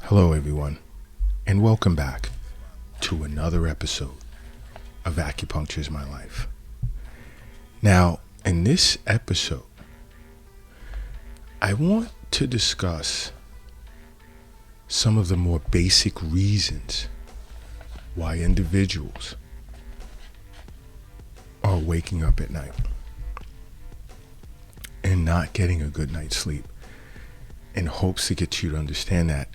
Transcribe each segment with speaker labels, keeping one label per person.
Speaker 1: Hello, everyone, and welcome back to another episode of Acupuncture is My Life. Now, in this episode, I want to discuss some of the more basic reasons why individuals are waking up at night and not getting a good night's sleep, in hopes to get you to understand that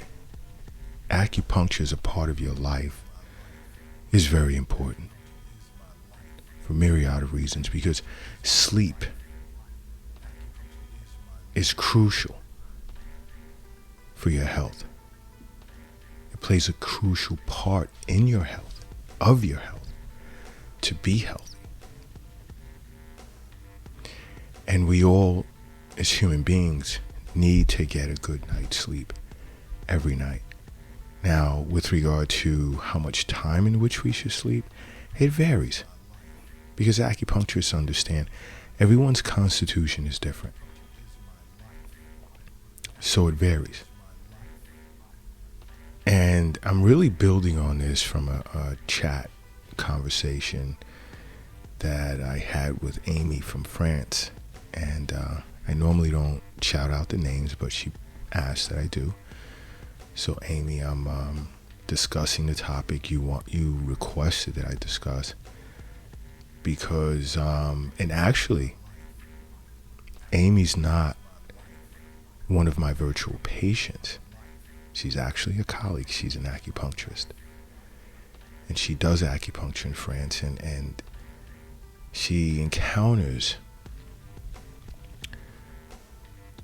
Speaker 1: acupuncture as a part of your life is very important for myriad of reasons, because sleep is crucial for your health. It plays a crucial part in your health, of your health, to be healthy. And we all, as human beings, need to get a good night's sleep every night. Now, with regard to how much time in which we should sleep, it varies. Because acupuncturists understand everyone's constitution is different. So it varies. And I'm really building on this from a chat conversation that I had with Amy from France. And I normally don't shout out the names, but she asked that I do. So Amy, I'm discussing the topic you requested that I discuss, because and actually Amy's not one of my virtual patients. She's actually a colleague. She's an acupuncturist, and she does acupuncture in France, and she encounters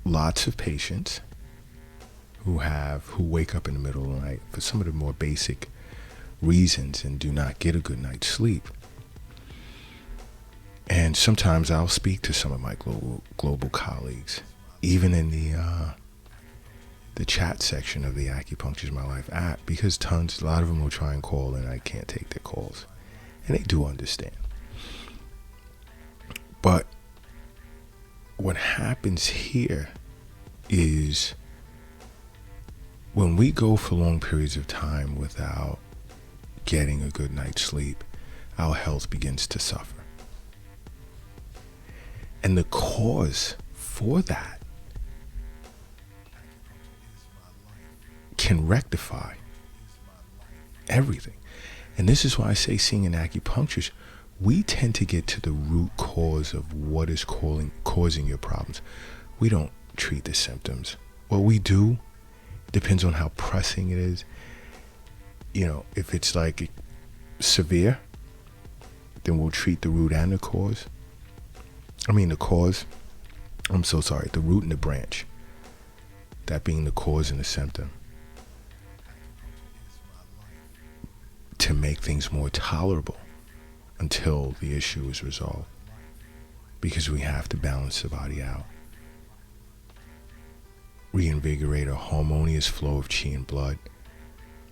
Speaker 1: lots of patients who wake up in the middle of the night for some of the more basic reasons and do not get a good night's sleep. And sometimes I'll speak to some of my global colleagues, even in the chat section of the Acupuncture is My Life app, because a lot of them will try and call and I can't take their calls. And they do understand. But what happens here is, when we go for long periods of time without getting a good night's sleep, our health begins to suffer. And the cause for that can rectify everything. And this is why I say, seeing an acupuncturist, we tend to get to the root cause of what is causing your problems. We don't treat the symptoms. What we do depends on how pressing it is. If it's like severe, then we'll treat the root and the cause. The root and the branch. That being the cause and the symptom. To make things more tolerable until the issue is resolved. Because we have to balance the body out. Reinvigorate a harmonious flow of qi and blood.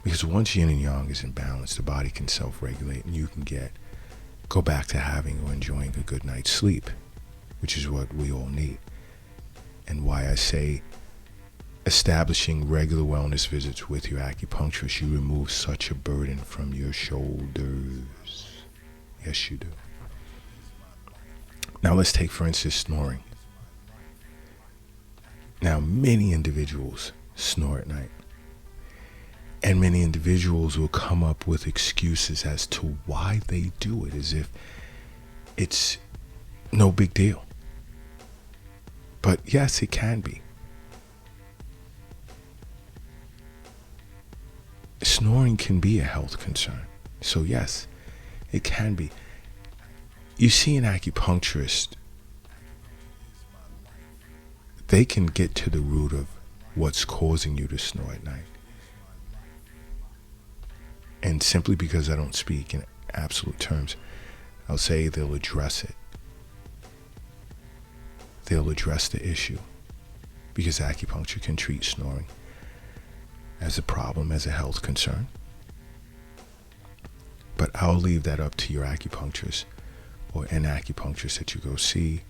Speaker 1: Because once yin and yang is in balance, the body can self-regulate and you can go back to having or enjoying a good night's sleep, which is what we all need. And why I say establishing regular wellness visits with your acupuncturist, you remove such a burden from your shoulders. Yes, you do. Now let's take, for instance, snoring. Now, many individuals snore at night. And many individuals will come up with excuses as to why they do it, as if it's no big deal. But yes, it can be. Snoring can be a health concern. So yes, it can be. You see an acupuncturist, they can get to the root of what's causing you to snore at night. And simply because I don't speak in absolute terms, I'll say they'll address it. They'll address the issue, because acupuncture can treat snoring as a problem, as a health concern. But I'll leave that up to your acupuncturist or an acupuncturist that you go see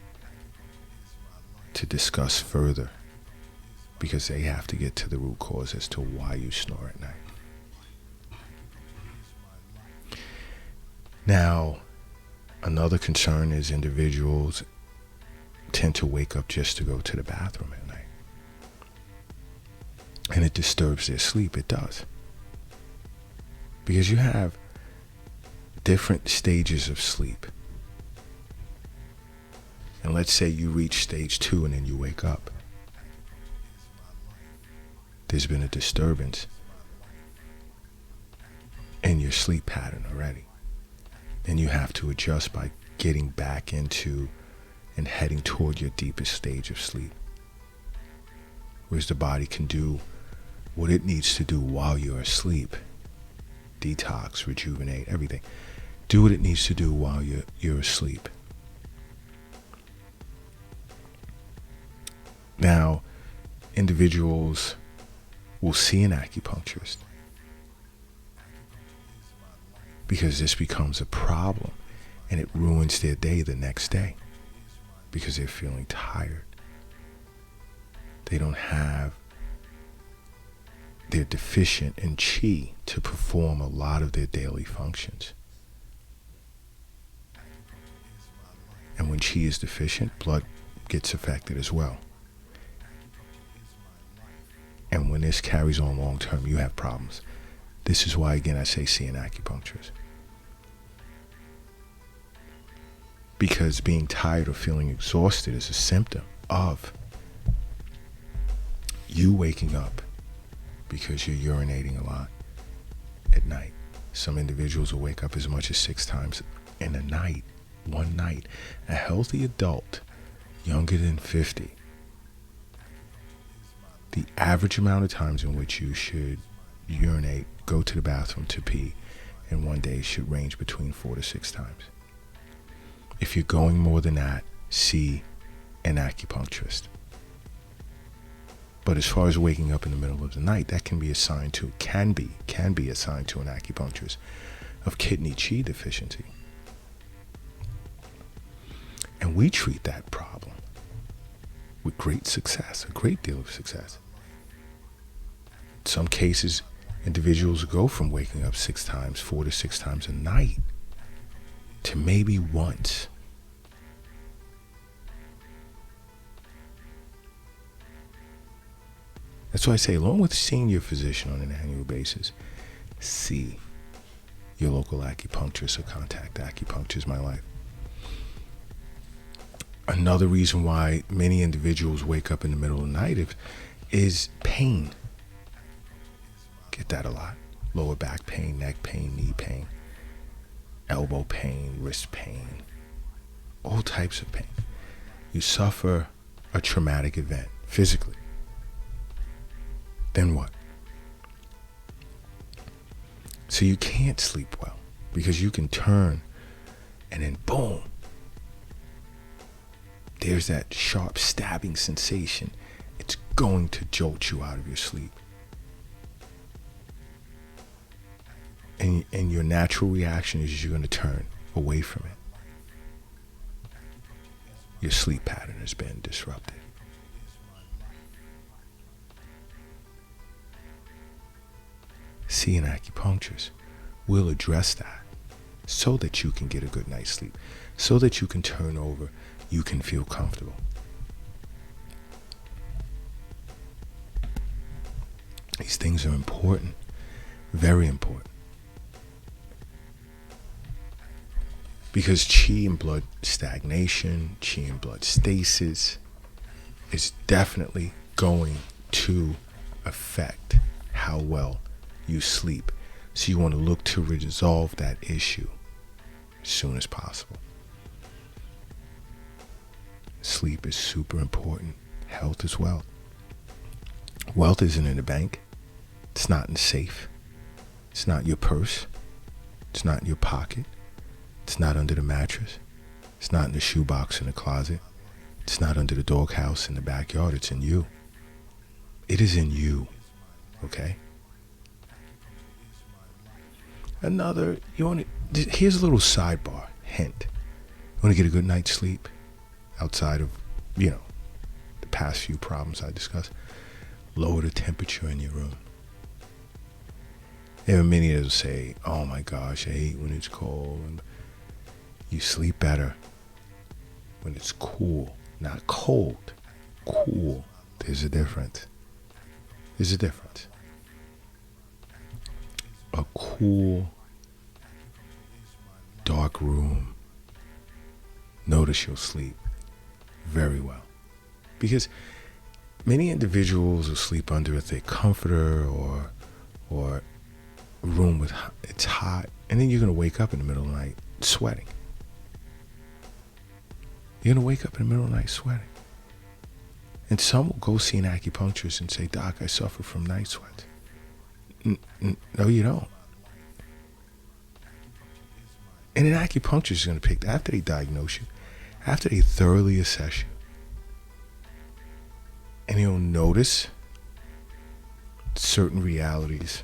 Speaker 1: to discuss further, because they have to get to the root cause as to why you snore at night. Now, another concern is individuals tend to wake up just to go to the bathroom at night. And it disturbs their sleep. It does. Because you have different stages of sleep. And let's say you reach stage 2 and then you wake up. There's been a disturbance in your sleep pattern already. And you have to adjust by getting back into and heading toward your deepest stage of sleep. Whereas the body can do what it needs to do while you're asleep. Detox, rejuvenate, everything. Do what it needs to do while you're asleep. Now, individuals will see an acupuncturist because this becomes a problem and it ruins their day the next day because they're feeling tired. They're deficient in chi to perform a lot of their daily functions. And when chi is deficient, blood gets affected as well. And when this carries on long term, you have problems. This is why, again, I say see an acupuncturist. Because being tired or feeling exhausted is a symptom of you waking up because you're urinating a lot at night. Some individuals will wake up as much as 6 times in a night, one night. A healthy adult, younger than 50, the average amount of times in which you should urinate, go to the bathroom to pee, in one day should range between 4 to 6 times. If you're going more than that, see an acupuncturist. But as far as waking up in the middle of the night, that can be assigned to an acupuncturist of kidney chi deficiency. And we treat that problem with great success, a great deal of success. In some cases, individuals go from waking up 6 times, 4 to 6 times a night, to maybe once. That's why I say, along with seeing your physician on an annual basis, see your local acupuncturist or contact Acupuncture is My Life. Another reason why many individuals wake up in the middle of the night is pain. Get that a lot. Lower back pain, neck pain, knee pain, elbow pain, wrist pain, all types of pain. You suffer a traumatic event physically. Then what? So you can't sleep well because you can turn and then boom, there's that sharp stabbing sensation. It's going to jolt you out of your sleep. And your natural reaction is you're going to turn away from it. Your sleep pattern has been disrupted. See an acupuncturist. We'll address that so that you can get a good night's sleep, so that you can turn over, you can feel comfortable. These things are important, very important. Because chi and blood stagnation, chi and blood stasis is definitely going to affect how well you sleep. So you want to look to resolve that issue as soon as possible. Sleep is super important. Health as well. Wealth isn't in the bank. It's not in the safe. It's not in your purse. It's not in your pocket. It's not under the mattress. It's not in the shoebox in the closet. It's not under the doghouse in the backyard. It's in you. It is in you. Okay? Here's a little sidebar, hint. You want to get a good night's sleep outside of, the past few problems I discussed? lower the temperature in your room. There are many that will say, oh my gosh, I hate when it's cold. And you sleep better when it's cool, not cold, cool. There's a difference. There's a difference. A cool, dark room, notice you'll sleep very well. Because many individuals will sleep under a thick comforter or a room with, it's hot, and then you're going to wake up in the middle of the night sweating. You're going to wake up in the middle of the night sweating. And some will go see an acupuncturist and say, Doc, I suffer from night sweats. No, you don't. And an acupuncturist is going to pick, after they diagnose you, after they thoroughly assess you, and he'll notice certain realities,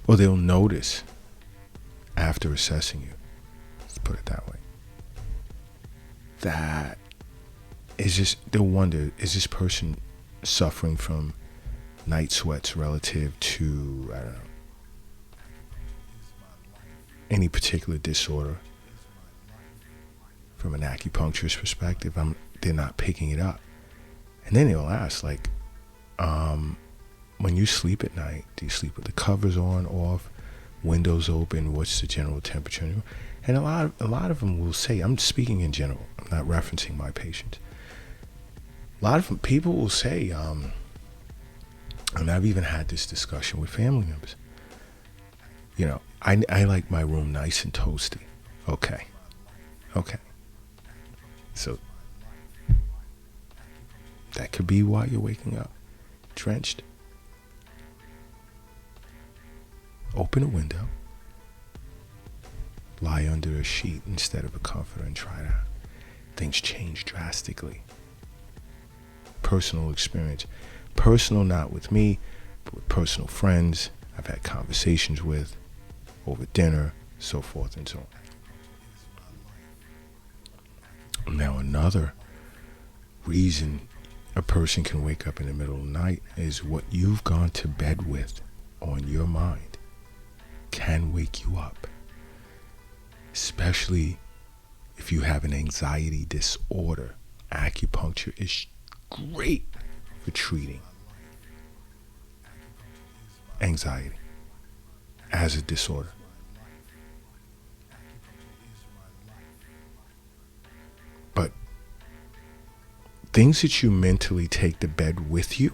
Speaker 1: or they'll notice after assessing you, let's put it that way, that is just, they'll wonder, is this person suffering from night sweats relative to, I don't know, any particular disorder? From an acupuncturist perspective, they're not picking it up. And then they'll ask, like, when you sleep at night, do you sleep with the covers on, off, windows open? What's the general temperature? And a lot of them will say, I'm speaking in general, I'm not referencing my patients. A lot of them, people will say, and I've even had this discussion with family members, you know, I like my room nice and toasty. Okay. So that could be why you're waking up drenched. Open a window. Lie under a sheet instead of a comforter and try it out. Things change drastically. Personal experience. Personal, not with me, but with personal friends I've had conversations with over dinner, so forth and so on. Now, another reason a person can wake up in the middle of the night is what you've gone to bed with on your mind can wake you up. Especially if you have an anxiety disorder. Acupuncture is great for treating anxiety as a disorder. But things that you mentally take to bed with you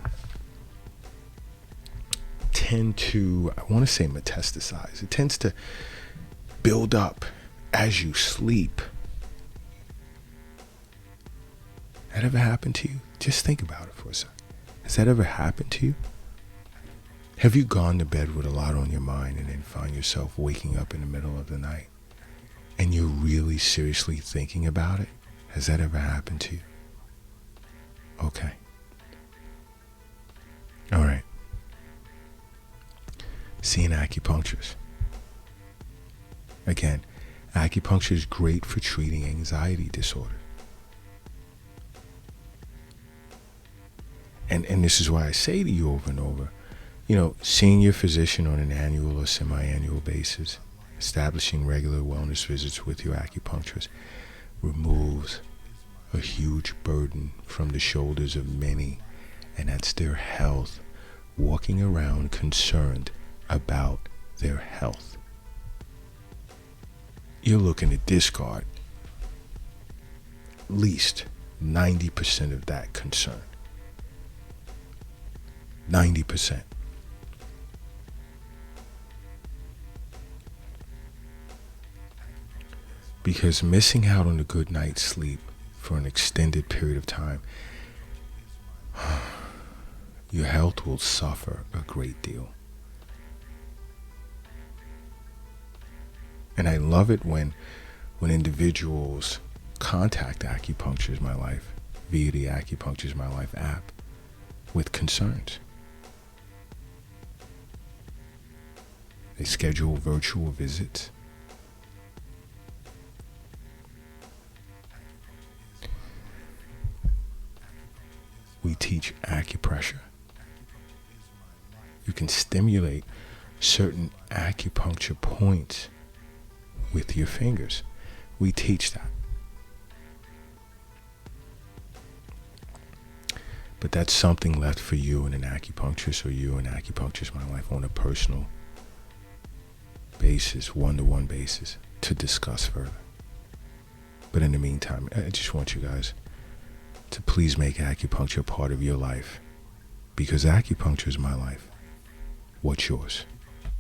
Speaker 1: tend to, I want to say metastasize. It tends to build up as you sleep. That ever happened to you? Just think about it for a second. Has that ever happened to you? Have you gone to bed with a lot on your mind and then find yourself waking up in the middle of the night and you're really seriously thinking about it? Has that ever happened to you? Okay. All right. See an acupuncturist. Again, acupuncture is great for treating anxiety disorders. And this is why I say to you over and over, you know, seeing your physician on an annual or semi-annual basis, establishing regular wellness visits with your acupuncturist removes a huge burden from the shoulders of many, and that's their health, walking around concerned about their health. You're looking to discard at least 90% of that concern. 90%. Because missing out on a good night's sleep for an extended period of time, your health will suffer a great deal. And I love it when individuals contact Acupuncture is My Life via the Acupuncture is My Life app with concerns. They schedule virtual visits. We teach teach acupressure. You can stimulate certain acupuncture points with your fingers. We teach that. But that's something left for you and an acupuncturist, or you and Acupuncturist My Life, on a personal basis, one-to-one basis, to discuss further. But in the meantime, I just want you guys to please make acupuncture a part of your life, because acupuncture is my life. What's yours?